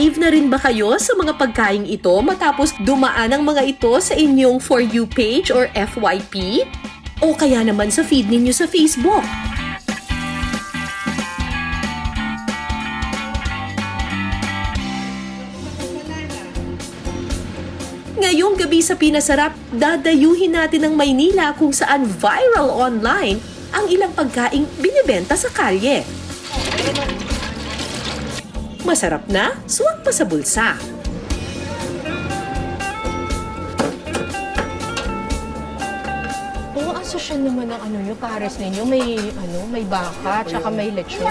Na-crave na rin ba kayo sa mga pagkaing ito matapos dumaan ang mga ito sa inyong For You page or FYP? O kaya naman sa feed ninyo sa Facebook? Ngayong gabi sa Pinasarap, dadayuhin natin ang Maynila kung saan viral online ang ilang pagkaing binibenta sa kalye. Masarap na, suwag pa sa bulsa. Oo, asosyal naman ang yung pares ninyo. May baka, tsaka may lechon.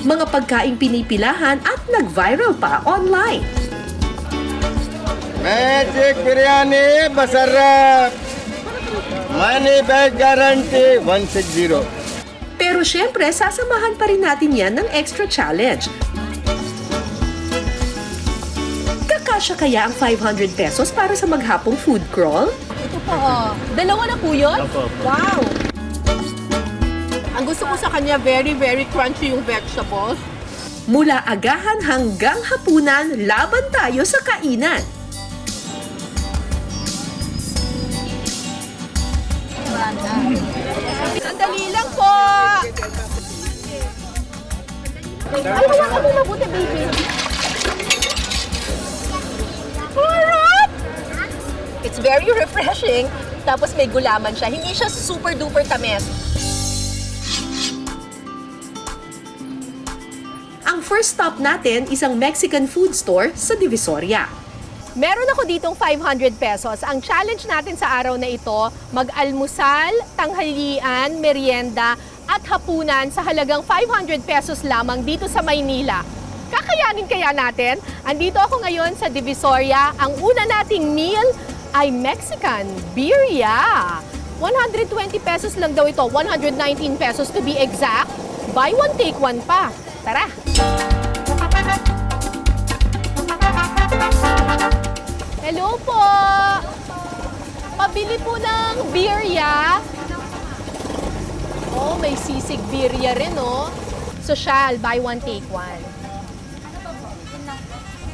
Mga pagkaing pinipilahan at nag-viral pa online. Magic Biryani, masarap! Money back guarantee, 160. Pero syempre, sasamahan pa rin natin yan ng extra challenge. Kakasya kaya ang 500 pesos para sa maghapong food crawl? Ito po, dalawa na po yun? Wow! Ang gusto ko sa kanya, very, very crunchy yung vegetables. Mula agahan hanggang hapunan, laban tayo sa kainan. Sandali lang po! Ay, wala ka mo mabuti, baby. Harap! It's very refreshing. Tapos may gulaman siya. Hindi siya super duper tamis. Ang first stop natin, isang Mexican food store sa Divisoria. Meron ako ditong 500 pesos. Ang challenge natin sa araw na ito, mag-almusal, tanghalian, merienda, at hapunan sa halagang 500 pesos lamang dito sa Maynila. Kakayanin kaya natin? Andito ako ngayon sa Divisoria. Ang una nating meal ay Mexican birria. 120 pesos lang daw ito. 119 pesos to be exact. Buy one, take one pa. Tara! Hello po! Pabili po ng birria. Oh, may sisig birria rin, oh. Social, buy one, take one.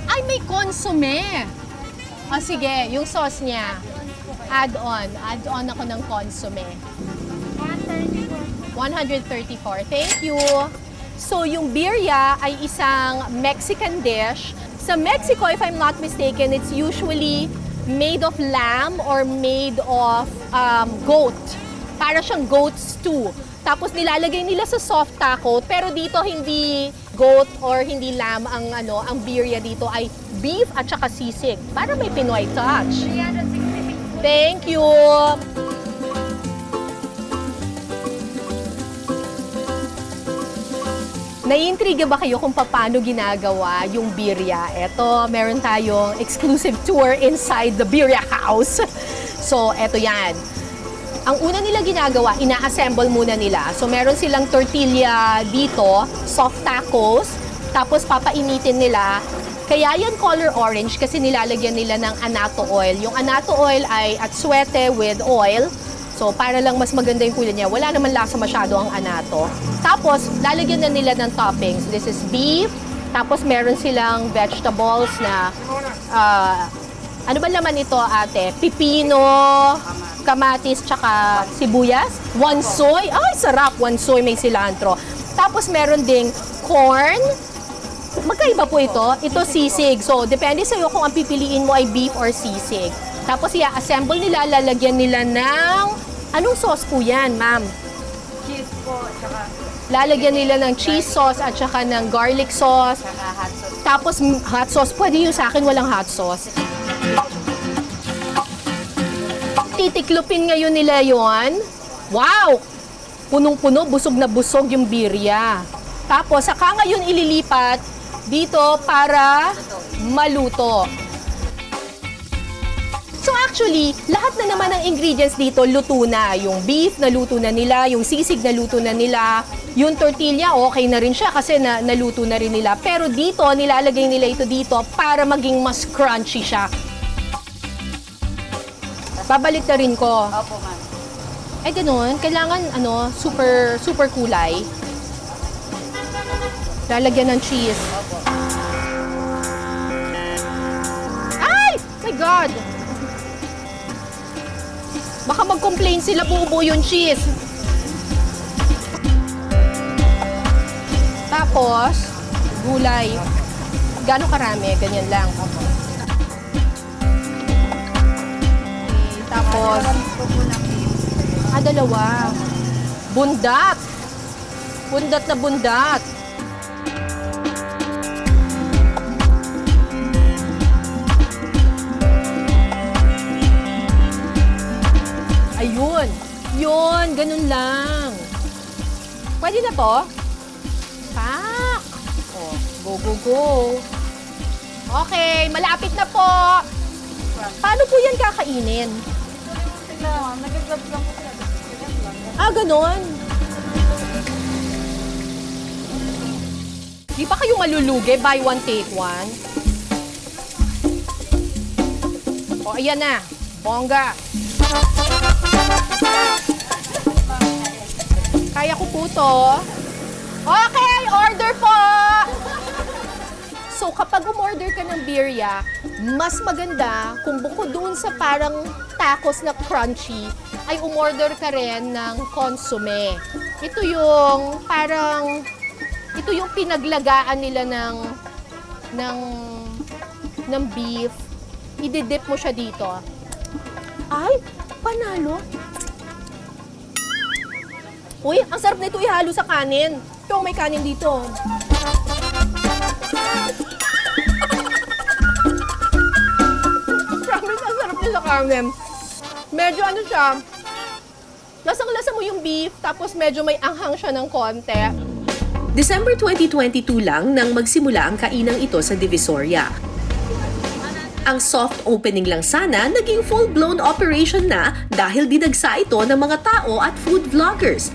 Ay, may consomme. O sige, yung sauce niya. Add on ako ng consomme. 134. Thank you. So, yung birria ay isang Mexican dish. Sa Mexico, if I'm not mistaken, it's usually made of lamb or made of goat. Para siyang goat stew. Tapos nilalagay nila sa soft taco, pero dito hindi goat or hindi lamb ang birria dito ay beef at saka sisig. Para may Pinoy touch. Thank you. Naiintriga ba kayo kung paano ginagawa yung birria? Eto, meron tayong exclusive tour inside the birria house. So, eto yan. Ang una nila ginagawa, ina-assemble muna nila. So, meron silang tortilla dito, soft tacos, tapos papainitin nila. Kaya yan color orange kasi nilalagyan nila ng annatto oil. Yung annatto oil ay atsuete with oil. So, para lang mas maganda yung kulay niya. Wala naman lasa masyado ang annatto. Tapos, lalagyan na nila ng toppings. This is beef. Tapos, meron silang vegetables na, ano ba laman ito, ate? Pipino, kamatis, tsaka sibuyas. Wansoy. Ay, sarap. Wansoy, may cilantro. Tapos, meron ding corn. Magkaiba po ito. Ito sisig. So, depende sa'yo kung ang pipiliin mo ay beef or sisig. Tapos, i-assemble nila, lalagyan nila ng... Anong sauce po yan, ma'am? Cheese po, tsaka Lalagyan nila ng cheese sauce at saka ng garlic sauce. hot sauce. Tapos, hot sauce. Pwede yung sa akin, walang hot sauce. Titiklopin ngayon nila yon. Wow! Punong-puno, busog na busog yung birria. Tapos, saka ngayon ililipat dito para maluto. So actually, lahat na naman ng ingredients dito luto na. Yung beef, naluto na nila. Yung sisig, naluto na nila. Yung tortilla, okay na rin siya kasi naluto na rin nila. Pero dito, nilalagay nila ito dito para maging mas crunchy siya. Babalik na rin ko. Opo, ma'am. Eh ganun, kailangan super kulay. Lalagyan ng cheese. Ay! My God! Baka mag-complain sila buo-buo yung cheese. Tapos, gulay. Gano'ng karami? Ganyan lang. Okay, tapos, dalawa. Bundat. Bundat na bundat. Ayun. Yun, ganun lang. Pwede na to? Pak! Oh, go, go, go. Okay, malapit na po. Paano po yan kakainin? Nag-grab lang po sila. Ah, ganun. Di pa kayo malulugi? Buy one, take one. O, ayan na. Bongga. Kaya ko po to. Okay, order po! So, kapag umorder ka ng birria, mas maganda kung bukod doon sa parang tacos na crunchy, ay umorder ka rin ng consomme. Ito yung parang, ito yung pinaglagaan nila ng beef. Ididip mo siya dito. Ay, panalo. Uy, ang sarap nito ihalo sa kanin. Ito, may kanin dito. Promise, ang sarap nila sa kanin. Medyo ano siya, lasang-lasa mo yung beef, tapos medyo may anghang siya ng konti. December 2022 lang nang magsimula ang kainang ito sa Divisoria. Ang soft opening lang sana naging full-blown operation na dahil dinagsa ito ng mga tao at food vloggers.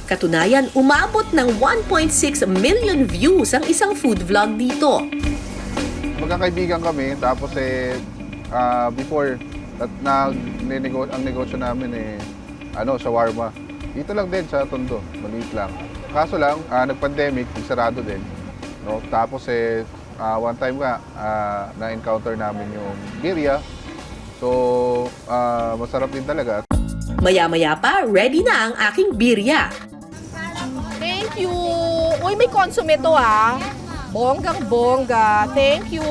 Katunayan, umabot ng 1.6 million views ang isang food vlog dito. Magkakaibigan kami, tapos before ang negosyo namin shawarma. Dito lang din sa Tondo, maliit lang. Kaso lang, nag-pandemic, sarado din. No? Tapos one time na-encounter namin yung birria. So, masarap din talaga. Maya-maya pa, ready na ang aking birria. Thank you! Uy, may consomme to ah. Bonggang-bongga. Thank you!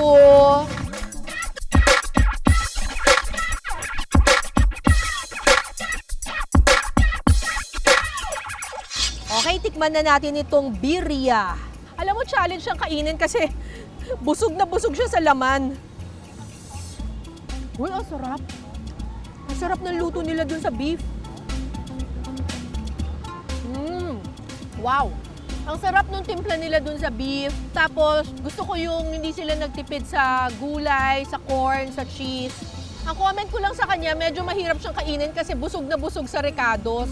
Okay, tikman na natin itong birria. Alam mo, challenge siyang kainin kasi busog na busog siya sa laman. Uy, ang sarap. Ang sarap ng luto nila dun sa beef. Wow! Ang sarap nung timpla nila dun sa beef. Tapos, gusto ko yung hindi sila nagtipid sa gulay, sa corn, sa cheese. Ang comment ko lang sa kanya, medyo mahirap siyang kainin kasi busog na busog sa ricados.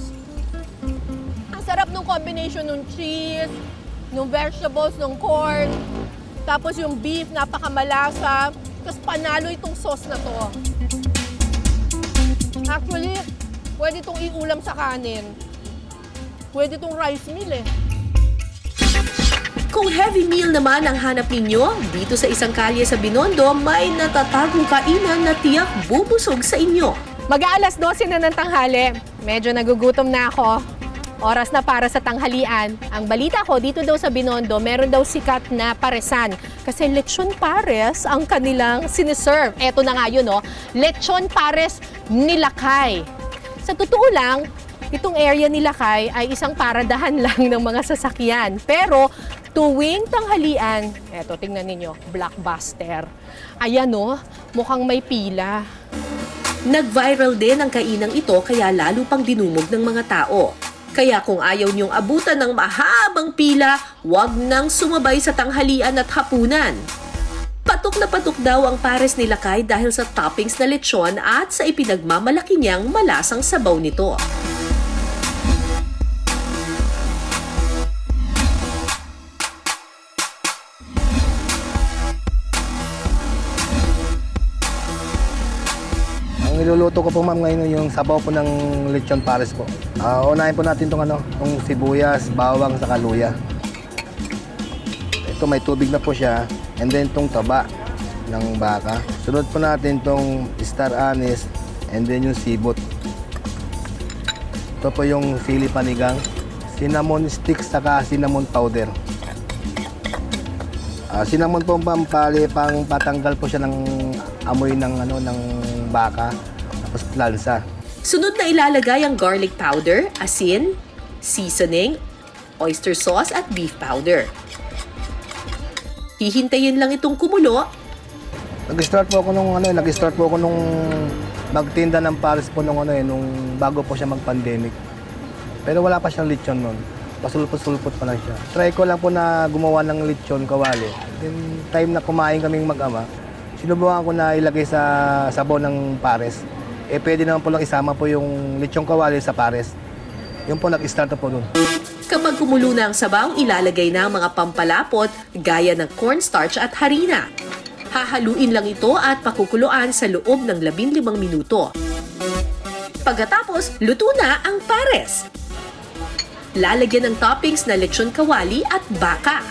Ang sarap nung combination ng cheese, nung vegetables, nung corn. Tapos yung beef, napakamalasa. Tapos panalo itong sauce na to. Actually, pwede itong iulam sa kanin. Pwede itong rice meal eh. Kung heavy meal naman ang hanap ninyo, dito sa isang kalye sa Binondo, may natatagong kainan na tiyak bubusog sa inyo. Mag-aalas 12 na ng tanghali. Medyo nagugutom na ako. Oras na para sa tanghalian. Ang balita ko, dito daw sa Binondo, meron daw sikat na paresan. Kasi lechon pares ang kanilang siniserve. Eto na nga yun, no? Lechon pares nilakay. Sa totoo lang, itong area nilakay ay isang paradahan lang ng mga sasakyan. Pero tuwing tanghalian, eto, tingnan ninyo, blockbuster. Ayan, no? Mukhang may pila. Nag-viral din ang kainang ito kaya lalo pang dinumog ng mga tao. Kaya kung ayaw niyong abutan ng mahabang pila, huwag nang sumabay sa tanghalian at hapunan. Patok na patok daw ang pares ni Lakay dahil sa toppings na lechon at sa ipinagmamalaki niyang malasang sabaw nito. Ang niluluto ko po ma'am ngayon yung sabaw po ng lechon pares po. Unahin po natin itong sibuyas, bawang, saka luya. ito may tubig na po siya. And then itong taba ng baka. Sunod po natin itong star anise and then yung sibot. Ito po yung sili panigang, cinnamon sticks saka cinnamon powder. Cinnamon po ang pang patanggal po siya ng amoy ng baka, tapos lansa. Sunod na ilalagay ang garlic powder, asin, seasoning, oyster sauce at beef powder. Hihintayin lang itong kumulo. Nag-start po ako nung magtinda ng Paris po nung bago po siya mag-pandemic. Pero wala pa siyang lechon noon. Pasulpot-sulpot pa lang siya. Try ko lang po na gumawa ng lechon kawali. Then time na kumain kaming mag-ama, sinubukan ko na ilagay sa sabaw ng pares. Pwede naman po lang isama po yung lechon kawali sa pares. Yun po nag-start na po doon. Kapag kumulo na ang sabaw, ilalagay na ang mga pampalapot gaya ng cornstarch at harina. Hahaluin lang ito at pakukuluan sa loob ng 15 minuto. Pagkatapos, luto na ang pares. Lalagyan ng toppings na lechon kawali at baka.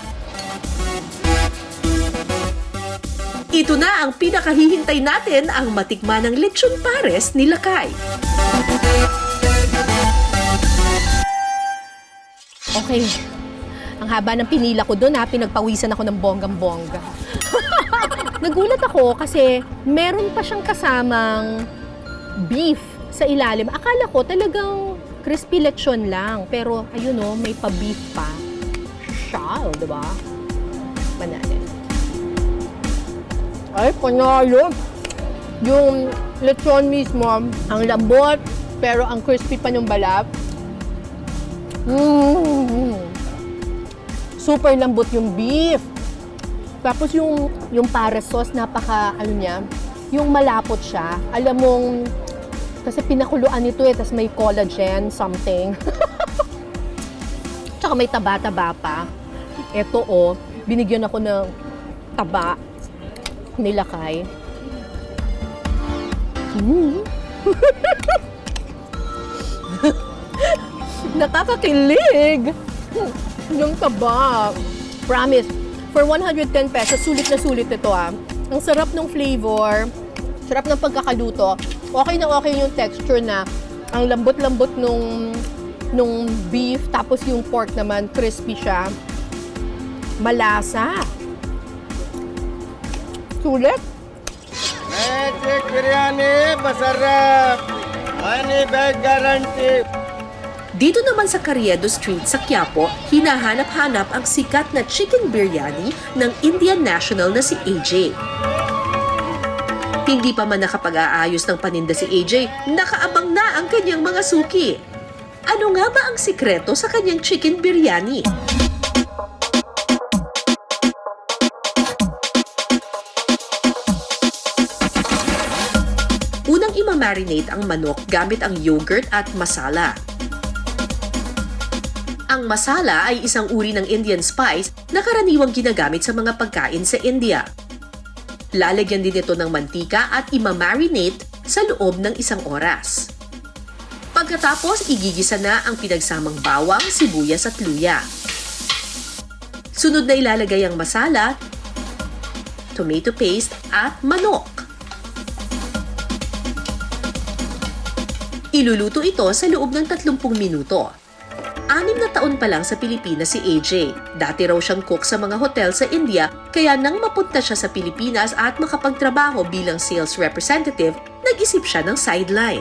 Ito na ang pinakahihintay natin, ang matikman ng lechon pares ni Lakay. Okay. Ang haba ng pinila ko doon, pinagpawisan ako ng bonggang-bongga. Nagulat ako kasi meron pa siyang kasamang beef sa ilalim. Akala ko talagang crispy lechon lang. Pero ayun may pa-beef pa. Siya, diba? Mananin. Ay, panalo! Yung lechon mismo, ang lambot, pero ang crispy pa ng balat. Super lambot yung beef. Tapos yung pares sauce, yung malapot siya. Alam mong, kasi pinakuluan ito tapos may collagen, something. Tsaka may taba-taba pa. Ito binigyan ako ng taba ni Lakay. Nakakakilig! Yung taba. Promise. For 110 pesos, sulit na sulit ito Ang sarap ng flavor, sarap ng pagkakaluto. Okay na okay yung texture na ang lambot-lambot nung beef, tapos yung pork naman, crispy siya. Malasa. Sulit. Magic biryani, masarap. Money back guarantee. Dito naman sa Carriedo Street sa Quiapo, hinahanap-hanap ang sikat na chicken biryani ng Indian national na si AJ. Hindi pa man nakapag-aayos ng paninda si AJ, nakaabang na ang kanyang mga suki. Ano nga ba ang sikreto sa kanyang chicken biryani? Unang imamarinate ang manok gamit ang yogurt at masala. Ang masala ay isang uri ng Indian spice na karaniwang ginagamit sa mga pagkain sa India. Lalagyan din ito ng mantika at imamarinate sa loob ng 1 oras. Pagkatapos, igigisa na ang pinagsamang bawang, sibuyas at luya. Sunod na ilalagay ang masala, tomato paste at manok. Iluluto ito sa loob ng 30 minuto. 6 na taon pa lang sa Pilipinas si AJ. Dati raw siyang cook sa mga hotel sa India, kaya nang mapunta siya sa Pilipinas at makapagtrabaho bilang sales representative, nag-isip siya ng sideline.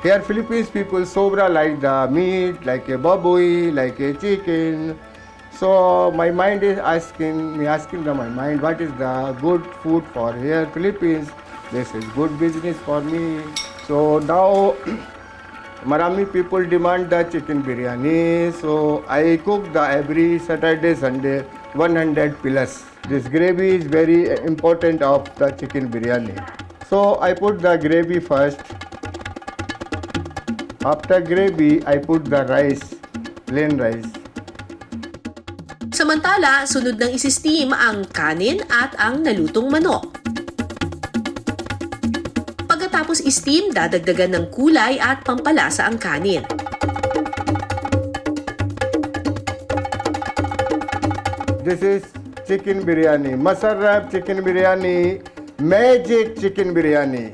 Here Philippines people sobra like the meat, like a baboy, like a chicken. So my mind is asking my mind, what is the good food for here Philippines? This is good business for me. So now Marami people demand the chicken biryani, so I cook the every Saturday, Sunday, 100 plus. This gravy is very important of the chicken biryani. So I put the gravy first. After gravy, I put the rice, plain rice. Samantala, sunod ng isi-steam ang kanin at ang nalutong manok. Pagkatapos i-steam, dadagdagan ng kulay at pampalasa ang kanin. This is chicken biryani, Masarraf chicken biryani, magic chicken biryani.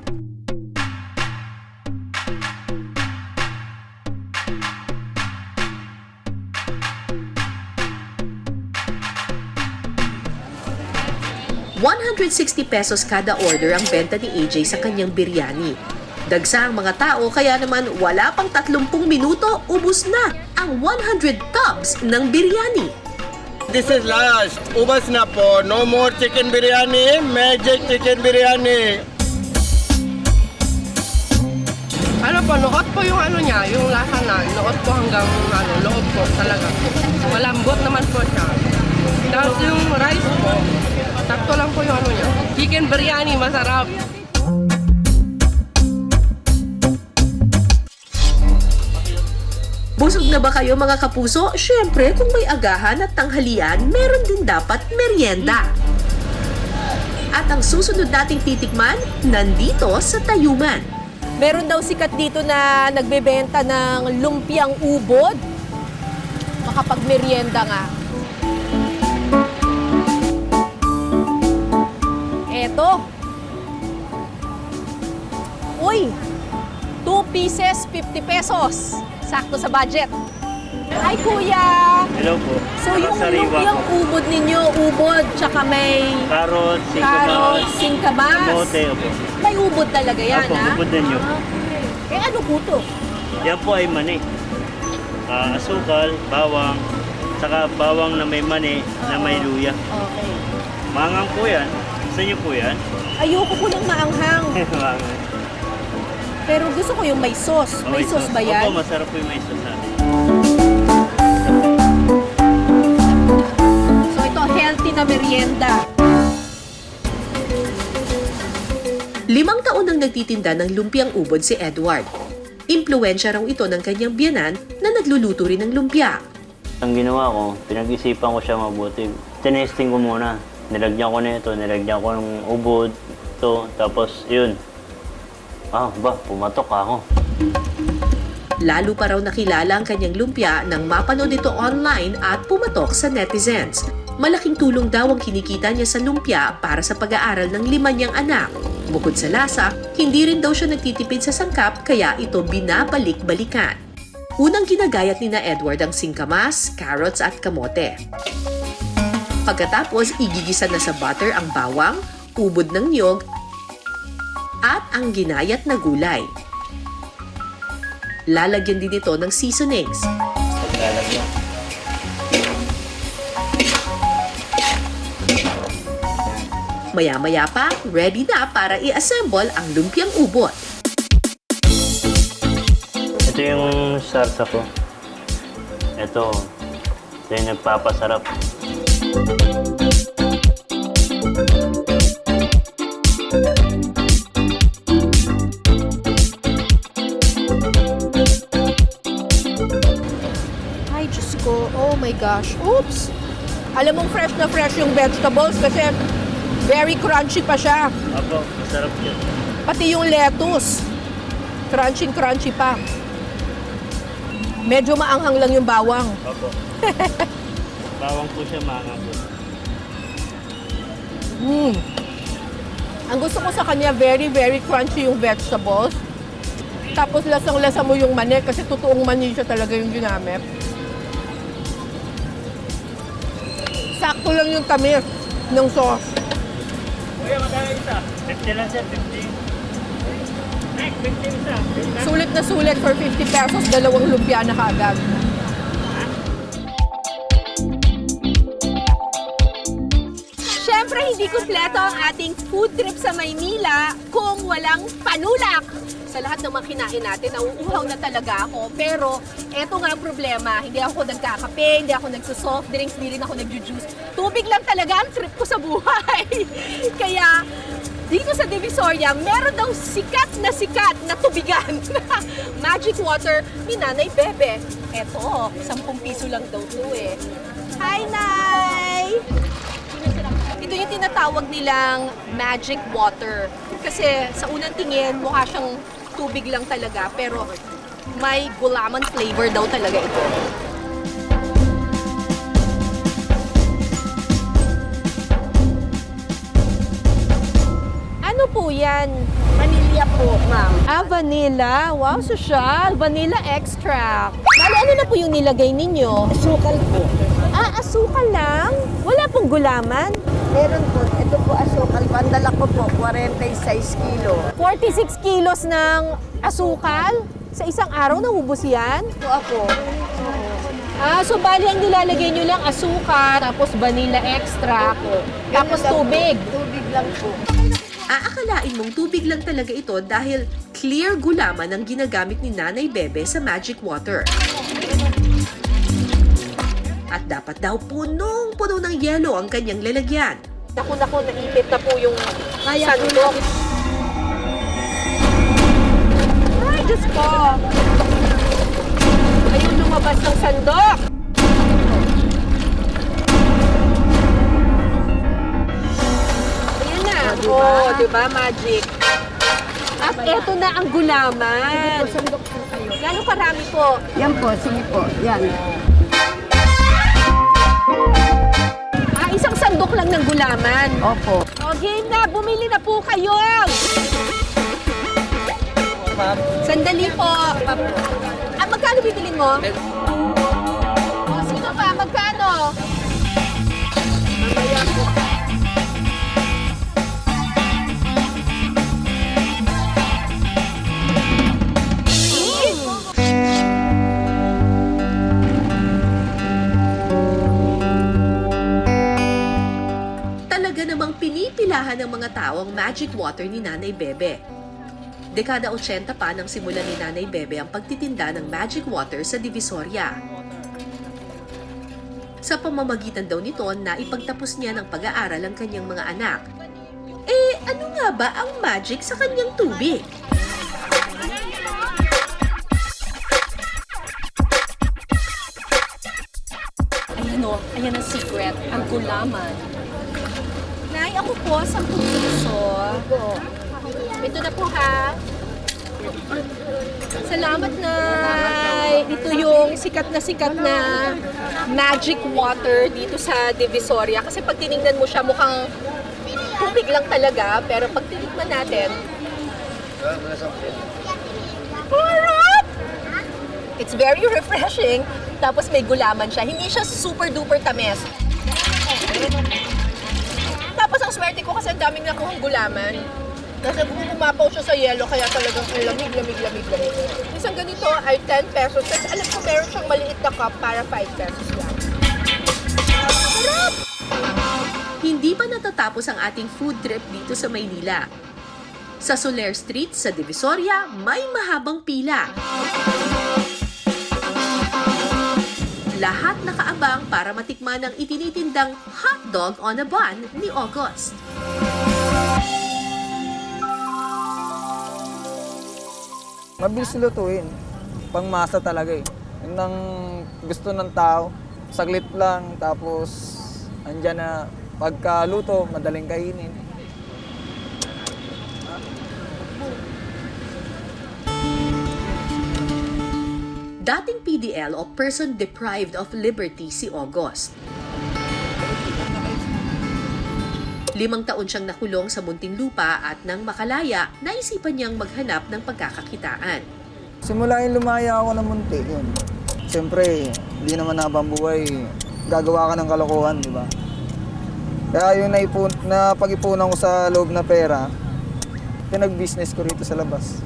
₱160 kada order ang benta ni AJ sa kanyang biryani. Dagsa ang mga tao kaya naman wala pang 30 minuto, ubus na ang 100 tubs ng biryani. This is last. Ubas na po. No more chicken biryani, magic chicken biryani. Ano po, nuot po yung ano niya, yung lasa na, nuot po hanggang loob po talaga. Malambot naman po siya. Tapos yung rice po, sakto lang po yung ano niya. Chicken biryani, masarap. Busog na ba kayo mga kapuso? Syempre, kung may agahan at tanghalian, meron din dapat merienda. At ang susunod nating titikman, nandito sa Tayuman. Meron daw sikat dito na nagbebenta ng lumpiang ubod. Makapag-merienda nga. Eto. Uy! 2 pieces, 50 pesos. Sakto sa budget. Ay, kuya! Hello po. So, yung Sariwa lumpiang po. ubod ninyo, ubod, tsaka may Carrot, carrot, singkamas. kamote, opo. May ubod talaga yan, Opo, ha? ubod na nyo. Eh, ano po to? Yan po ay mani. Asukal, bawang, saka bawang na may mani, na may luya. Okay. Mangang po yan. Gusto nyo po yan? Ayoko po ng maanghang. Mangang. Pero gusto ko yung may sauce. Oh, May sauce ba yan? Opo, masarap po yung may sauce natin. So ito, healthy na merienda. 5 taon nang nagtitinda ng lumpiang ubod si Edward. Impluwensya raw ito ng kanyang biyanan na nagluluto rin ng lumpia. Ang ginawa ko, pinag-isipan ko siya mabuti. Tinesting ko muna. Nilagyan ko na ito, nilagyan ko ng ubod. Ito, tapos yun. Pumatok ako. Lalo pa raw nakilala ang kanyang lumpia nang mapanood ito online at pumatok sa netizens. Malaking tulong daw ang kinikita niya sa lumpia para sa pag-aaral ng 5 niyang anak. Bukod sa lasa, hindi rin daw siya nagtitipid sa sangkap kaya ito binabalik-balikan. Unang ginagayat ni na Edward ang singkamas, carrots at kamote. Pagkatapos, igigisa na sa butter ang bawang, ubod ng niyog, at ang ginayat na gulay. Lalagyan din ito ng seasonings. Lalagyan. Maya-maya pa, ready na para i-assemble ang lumpiang ubod. Ito yung sarsa ko. Ito yung nagpapasarap. Ay, Diyos ko. Oh my gosh. Oops! Alam mong fresh na fresh yung vegetables kasi very crunchy pa siya. Opo, masarap yun. Pati yung lettuce. Crunchy pa. Medyo maanghang lang yung bawang. Opo. Bawang po siya, maangang po. Ang gusto ko sa kanya, very, very crunchy yung vegetables. Tapos lasang-lasa mo yung mani kasi totoong mani siya talaga yung ginamit. Sakto lang yung tamis ng sauce. Kuya, magkano isa? 50 lang siya, 50. Next, 50 isa. Sulit na sulit for 50 pesos, 2 lumpia na kaagad. Siyempre, hindi kumpleto ang ating food trip sa Maynila kung walang panulak. Sa lahat ng mga kinain natin, nauuhaw na talaga ako. Pero, eto nga ang problema. Hindi ako nagkakape, hindi ako nagsusoft drinks, hindi rin ako nagjujuice. Tubig lang talaga ang trip ko sa buhay. Kaya, dito sa Divisoria, meron daw sikat na tubigan. Magic water ni Nanay Bebe. Eto, 10 piso lang daw to eh. Hi, Nay! Ito yung tinatawag nilang magic water. Kasi sa unang tingin, mukha siyang tubig lang talaga. Pero may gulaman flavor daw talaga ito. po yan? Vanilla po, ma'am. Ah, vanilla. Wow, social. Vanilla extract. Ano na po yung nilagay ninyo? Sukal po. Ah, asukal lang? Wala pong gulaman? Meron po. Ito po asukal. Pandala ko po, 46 kilo. 46 kilos ng asukal? Sa isang araw naubos yan? Po ako. Ah, so bali ang nilalagay nyo lang asukal, tapos vanilla extract, tapos tubig. Tubig lang po. Aakalain mong tubig lang talaga ito dahil clear gulaman ang ginagamit ni Nanay Bebe sa magic water. At dapat daw punong-puno ng yelo ang kanyang lalagyan. Naku, naipit na po yung sandok. Ay, Diyos ko! Ayun lumabas ng sandok! Ayan na. Oh, diba? Magic. At eto na ang gulaman. Sandok po kayo. Gano'ng karami po? Yan po, sige po. Yan. Isang sandok lang ng gulaman. Opo. O, game na! Bumili na po kayo! Sandali po. Ah, magkano bibilin mo? O, sino pa? Magkano? Mamaya po. Talaga namang pinipilahan ng mga tao ang magic water ni Nanay Bebe. Dekada 80 pa nang simulan ni Nanay Bebe ang pagtitinda ng magic water sa Divisoria. Sa pamamagitan daw nito na ipagtapos niya ng pag-aaral ang kanyang mga anak. Eh, ano nga ba ang magic sa kanyang tubig? Ayan o, ayan ang secret, ang gulaman. Nay, ako po, 10 piso. Ito na po ha. Salamat, Nay. Ito yung sikat na magic water dito sa Divisoria. Kasi pag tinignan mo siya, mukhang tubig lang talaga. Pero pag tinikman natin, harap! It's very refreshing. Tapos may gulaman siya. Hindi siya super duper tamis. Tapos ang swerte ko kasi ang daming nakuhang gulaman. Kasi pumapaw siya sa yelo, kaya talagang lamig. Isang ganito ay 10 pesos. Kasi alam ko meron siyang maliit na cup para 5 pesos lang. Sarap! Hindi pa natatapos ang ating food trip dito sa Maynila. Sa Soler Street sa Divisoria, may mahabang pila. Lahat nakaabang para matikman ang itinitindang hotdog on a bun ni August. Mabilis lutuin. Pangmasa talaga eh. Yun ang gusto ng tao. Saglit lang, tapos andyan na pagkaluto, madaling kainin. Dating PDL o Person Deprived of Liberty si August. 5 taon siyang nakulong sa Muntinlupa at nang makalaya, naisipan niyang maghanap ng pagkakakitaan. Simula yung lumaya ako ng munti, yun. Siyempre, hindi naman habang buhay, gagawa ka ng kalokohan, di ba? Kaya yung napag-ipunan ko sa loob na pera, pinag-business ko rito sa labas.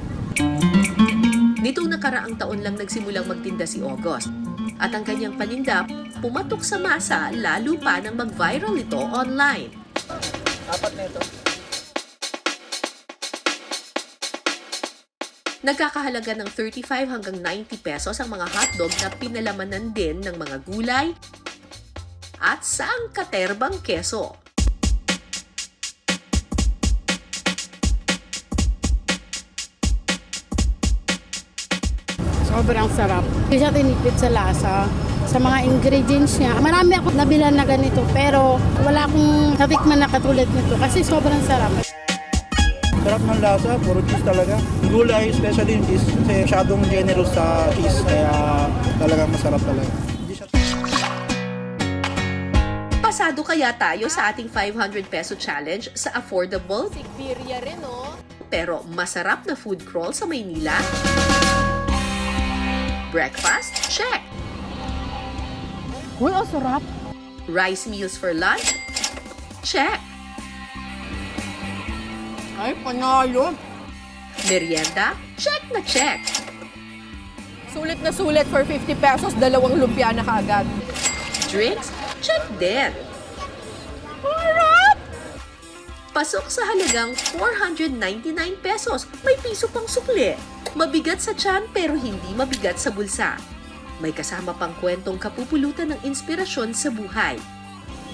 Nitong nakaraang taon lang nagsimulang magtinda si August. At ang kanyang paninda, pumatok sa masa lalo pa nang mag-viral ito online. Apat na ito. Nagkakahalaga ng 35 hanggang 90 pesos ang mga hotdog na pinalamanan din ng mga gulay at sangkaterbang keso. Sobrang sarap. Hindi siya tinipid sa lasa. Sa mga ingredients niya, marami ako nabilan na ganito pero wala akong natikman na katulad nito kasi sobrang sarap. Sarap ng lasa, puro cheese talaga. Gulay, especially yung cheese, kasi masyadong generous sa cheese, kaya talagang masarap talaga. Pasado kaya tayo sa ating 500 peso challenge sa affordable Birria rin, no? pero masarap na food crawl sa Maynila? Breakfast? Check! Uy, ang sarap. Rice meals for lunch? Check! Ay, panalo. Merienda? Check na check! Sulit na sulit for 50 pesos, 2 lumpia na kaagad. Drinks? Check din! Pasok sa halagang 499 pesos. May piso pang sukli. Mabigat sa tiyan pero hindi mabigat sa bulsa. May kasama pang kwentong kapupulutan ng inspirasyon sa buhay.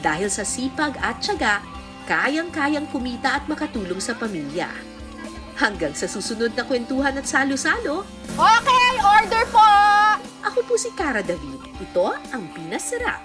Dahil sa sipag at tiyaga, kayang-kayang kumita at makatulong sa pamilya. Hanggang sa susunod na kwentuhan at salo-salo, Okay, order po! ako po si Cara David. Ito ang Pinasarap.